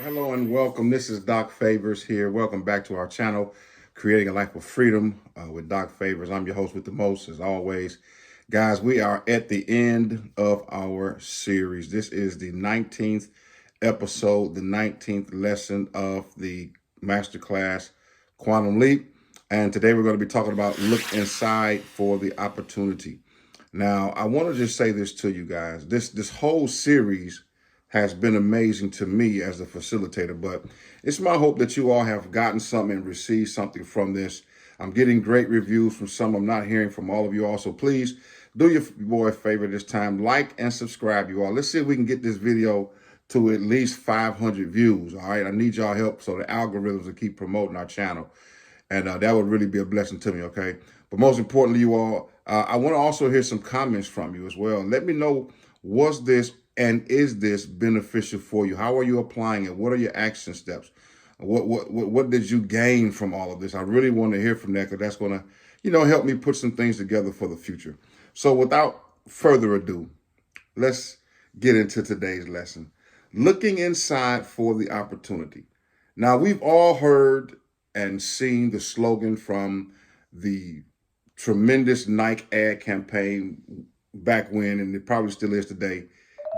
Hello and welcome. This is Doc Favors here. Welcome back to our channel, Creating a Life of Freedom with Doc Favors. I'm your host with the most, as always. Guys, we are at the end of our series. This is the 19th episode, the 19th lesson of the masterclass, Quantum Leap. And today we're going to be talking about look inside for the opportunity. Now, I want to just say this to you guys. This whole series has been amazing to me as a facilitator, but it's my hope that you all have gotten something and received something from this. I'm getting great reviews from some. I'm not hearing from all of you all. So please do your boy a favor this time, like and subscribe, you all. Let's see if we can get this video to at least 500 views. All right. I need y'all help so the algorithms will keep promoting our channel. And that would really be a blessing to me. Okay. But most importantly, you all, I want to also hear some comments from you as well. Let me know, was this and is this beneficial for you? How are you applying it? What are your action steps? What did you gain from all of this? I really want to hear from that, because that's going to, help me put some things together for the future. So without further ado, let's get into today's lesson. Looking inside for the opportunity. Now, we've all heard and seen the slogan from the tremendous Nike ad campaign back when, and it probably still is today,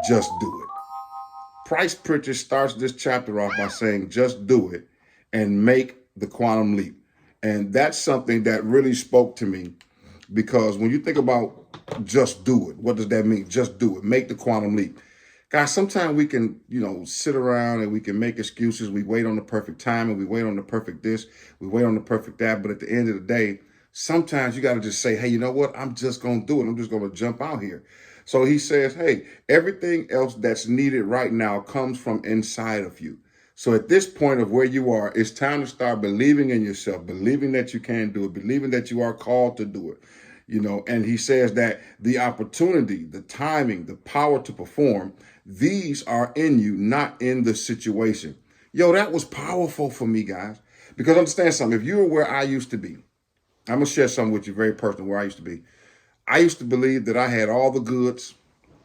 just do it. Price Pritchett starts this chapter off by saying, just do it and make the quantum leap. And that's something that really spoke to me, because when you think about just do it, what does that mean? Just do it, make the quantum leap. Guys, sometimes we can, sit around and we can make excuses. We wait on the perfect time, and we wait on the perfect this, we wait on the perfect that. But at the end of the day, sometimes you got to just say, hey, you know what? I'm just going to do it. I'm just going to jump out here. So he says, hey, everything else that's needed right now comes from inside of you. So at this point of where you are, it's time to start believing in yourself, believing that you can do it, believing that you are called to do it. And he says that the opportunity, the timing, the power to perform, these are in you, not in the situation. That was powerful for me, guys, because understand something. If you were where I used to be, I'm going to share something with you very personal where I used to be. I used to believe that I had all the goods,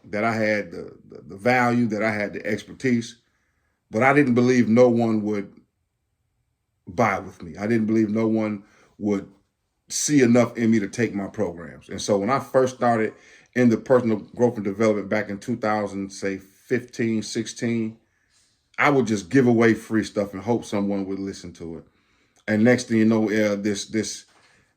that I had the value, that I had the expertise, but I didn't believe no one would buy with me. I didn't believe no one would see enough in me to take my programs. And so when I first started in the personal growth and development back in 2000, say 15, 16, I would just give away free stuff and hope someone would listen to it. And next thing you know, this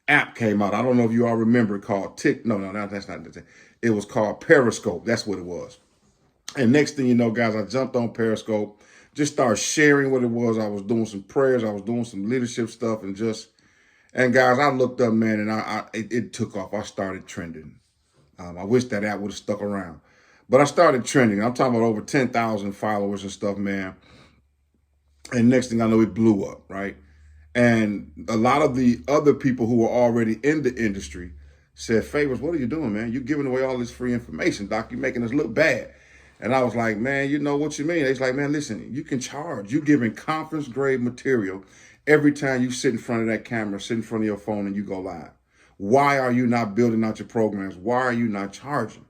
app came out. I don't know if you all remember it, called that's not the thing. It was called Periscope. That's what it was. And next thing you know, guys, I jumped on Periscope, just started sharing what it was. I was doing some prayers. I was doing some leadership stuff, and guys, I looked up, man, and it took off. I started trending. I wish that app would have stuck around, but I started trending. I'm talking about over 10,000 followers and stuff, man. And next thing I know, it blew up, right? And a lot of the other people who were already in the industry said, Favors, what are you doing, man? You're giving away all this free information, Doc. You're making us look bad. And I was like, man, you know what you mean? It's like, man, listen, you can charge. You're giving conference grade material every time you sit in front of that camera, sit in front of your phone, and you go live. Why are you not building out your programs? Why are you not charging?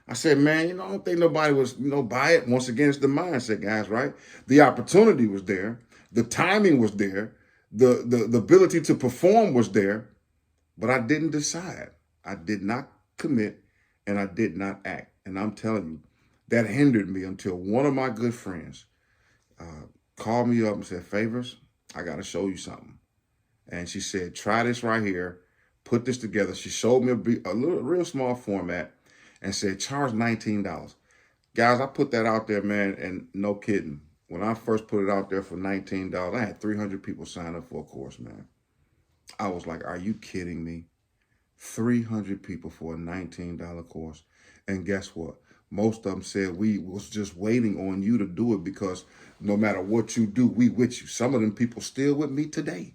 I said, man, I don't think nobody was, buy it. Once again, it's the mindset, guys, right? The opportunity was there. The timing was there. The ability to perform was there, but I didn't decide. I did not commit, and I did not act. And I'm telling you, that hindered me until one of my good friends called me up and said, Favors, I got to show you something. And she said, try this right here. Put this together. She showed me a real small format and said, charge $19. Guys, I put that out there, man, and no kidding. When I first put it out there for $19, I had 300 people sign up for a course, man. I was like, are you kidding me? 300 people for a $19 course. And guess what? Most of them said, we was just waiting on you to do it, because no matter what you do, we with you. Some of them people still with me today.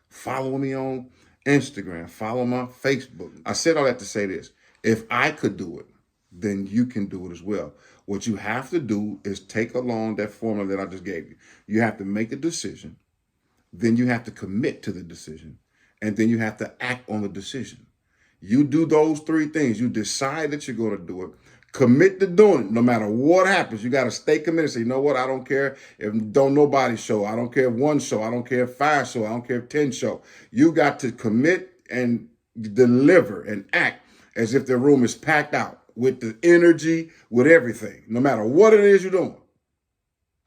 Follow me on Instagram. Follow my Facebook. I said all that to say this. If I could do it, then you can do it as well. What you have to do is take along that formula that I just gave you. You have to make a decision. Then you have to commit to the decision. And then you have to act on the decision. You do those three things. You decide that you're going to do it, Commit to doing it no matter what happens. You got to stay committed. Say, you know what? I don't care if don't nobody show. I don't care if one show. I don't care if 5 show. I don't care if 10 show. You got to commit and deliver and act as if the room is packed out with the energy, with everything, no matter what it is you're doing.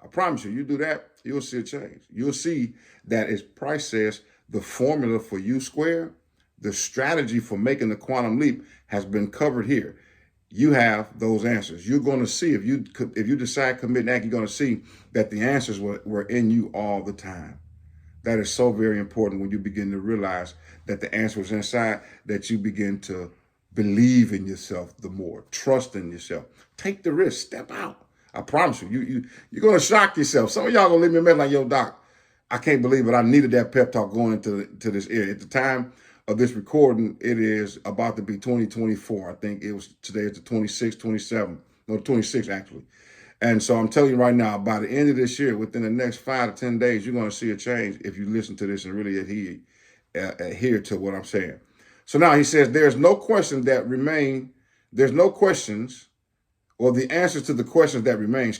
I promise you do that, you'll see a change. You'll see that, as Price says, the formula for U squared, the strategy for making the quantum leap has been covered here. You have those answers. You're going to see, if you decide commit and act, you're going to see that the answers were in you all the time. That is so very important when you begin to realize that the answer is inside, that you begin to believe in yourself the more, trust in yourself. Take the risk, step out. I promise you, you're going to shock yourself. Some of y'all going to leave me a message like, yo, doc, I can't believe it. I needed that pep talk going into this area. At the time of this recording, it is about to be 2024. I think it was today, it's the 26th, 27th, no, 26th actually. And so I'm telling you right now, by the end of this year, within the next 5 to 10 days, you're going to see a change if you listen to this and really adhere to what I'm saying. So now he says, there's no questions that remain. There's no questions, or the answers to the questions that remain,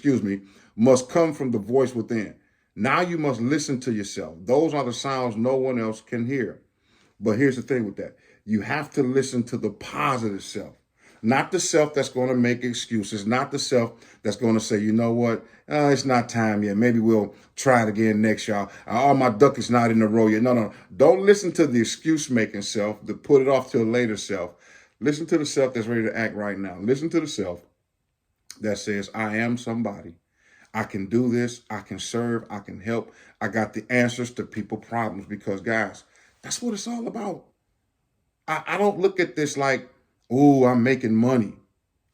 must come from the voice within. Now you must listen to yourself. Those are the sounds no one else can hear. But here's the thing with that. You have to listen to the positive self, not the self that's going to make excuses, not the self that's going to say, you know what, it's not time yet. Maybe we'll try it again next year. Oh, my duck is not in the row yet. No. Don't listen to the excuse-making self, to put it off to a later self. Listen to the self that's ready to act right now. Listen to the self that says, I am somebody. I can do this. I can serve. I can help. I got the answers to people's problems, because, guys, that's what it's all about. I don't look at this like, oh, I'm making money.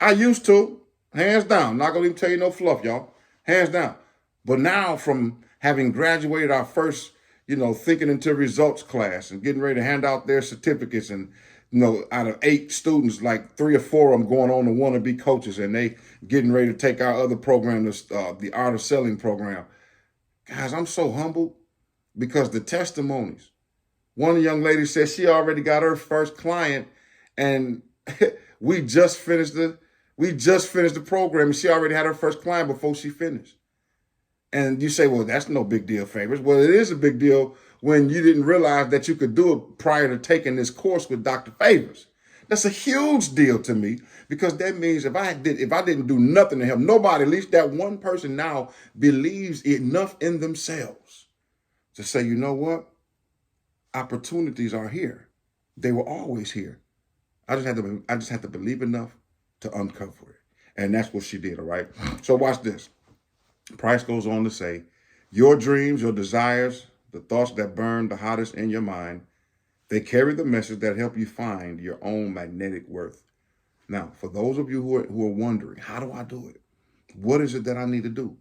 I used to, hands down. Not going to even tell you no fluff, y'all. Hands down. But now, from having graduated our first, thinking into results class and getting ready to hand out their certificates, and out of 8 students, like 3 or 4 of them going on to want to be coaches, and they getting ready to take our other program, the Art of Selling program. Guys, I'm so humbled, because the testimonies. One young lady said she already got her first client, and we just finished the program, and she already had her first client before she finished. And you say, well, that's no big deal, Favors. Well, it is a big deal when you didn't realize that you could do it prior to taking this course with Dr. Favors. That's a huge deal to me, because that means if I didn't do nothing to help nobody, at least that one person now believes enough in themselves to say, you know what? Opportunities are here. They were always here. I just had to believe enough to uncover it. And that's what she did, all right? So watch this. Price goes on to say, your dreams, your desires, the thoughts that burn the hottest in your mind, they carry the message that help you find your own magnetic worth. Now, for those of you who are wondering, how do I do it? What is it that I need to do?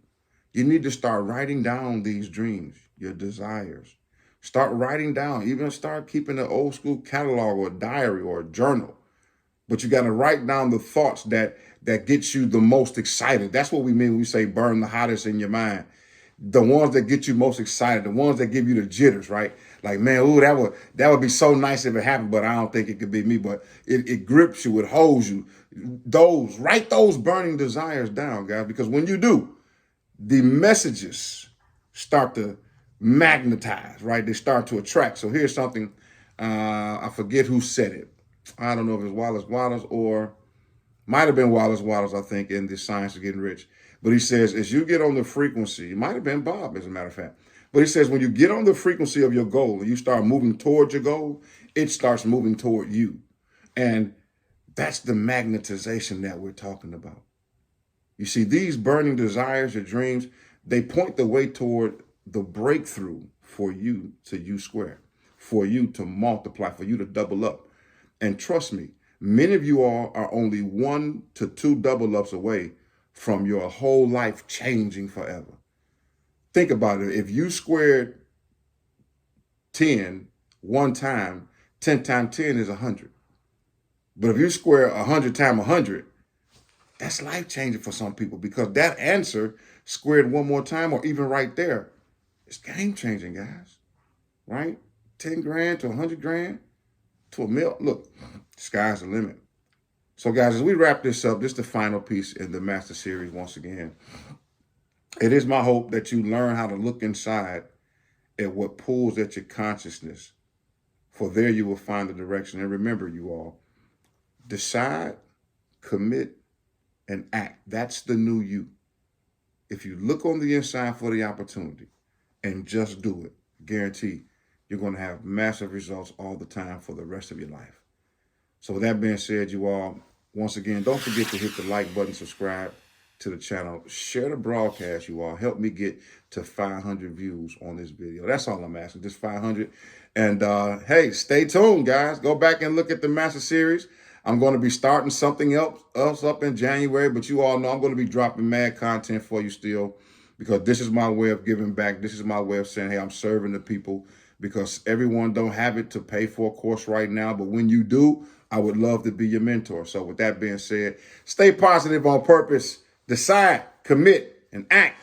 You need to start writing down these dreams, your desires. Start writing down, even start keeping an old school catalog or a diary or a journal. But you got to write down the thoughts that get you the most excited. That's what we mean when we say burn the hottest in your mind. The ones that get you most excited, the ones that give you the jitters, right? Like, man, ooh, that would be so nice if it happened, but I don't think it could be me. But it grips you, it holds you. Write those burning desires down, guys, because when you do, the messages start to magnetize, right? They start to attract. So here's something, I forget who said it. I don't know if it's Wallace or might have been Wallace, I think, in the Science of Getting Rich. But he says, as you get on the frequency, it might have been Bob, as a matter of fact. But he says, when you get on the frequency of your goal and you start moving towards your goal, it starts moving toward you. And that's the magnetization that we're talking about. You see, these burning desires or dreams, they point the way toward the breakthrough for you to U square, for you to multiply, for you to double up. And trust me, many of you all are only 1 to 2 double ups away from your whole life changing forever. Think about it. If you squared 10 one time, 10 times 10 is 100. But if you square 100 times 100, that's life changing for some people, because that answer squared one more time, or even right there, it's game changing, guys. Right? 10 grand to 100 grand to $1 million. Look, sky's the limit. So, guys, as we wrap this up, this is the final piece in the Master Series once again. It is my hope that you learn how to look inside at what pulls at your consciousness. For there you will find the direction. And remember, you all, decide, commit, and act. That's the new you. If you look on the inside for the opportunity and just do it, guarantee you're going to have massive results all the time for the rest of your life. So with that being said, you all, once again, don't forget to hit the like button, subscribe to the channel, share the broadcast, you all. Help me get to 500 views on this video. That's all I'm asking, just 500. And hey, stay tuned, guys. Go back and look at the Master Series. I'm going to be starting something else up in January, but you all know I'm going to be dropping mad content for you still, because this is my way of giving back. This is my way of saying, hey, I'm serving the people, because everyone don't have it to pay for a course right now. But when you do, I would love to be your mentor. So with that being said, stay positive on purpose, decide, commit, and act.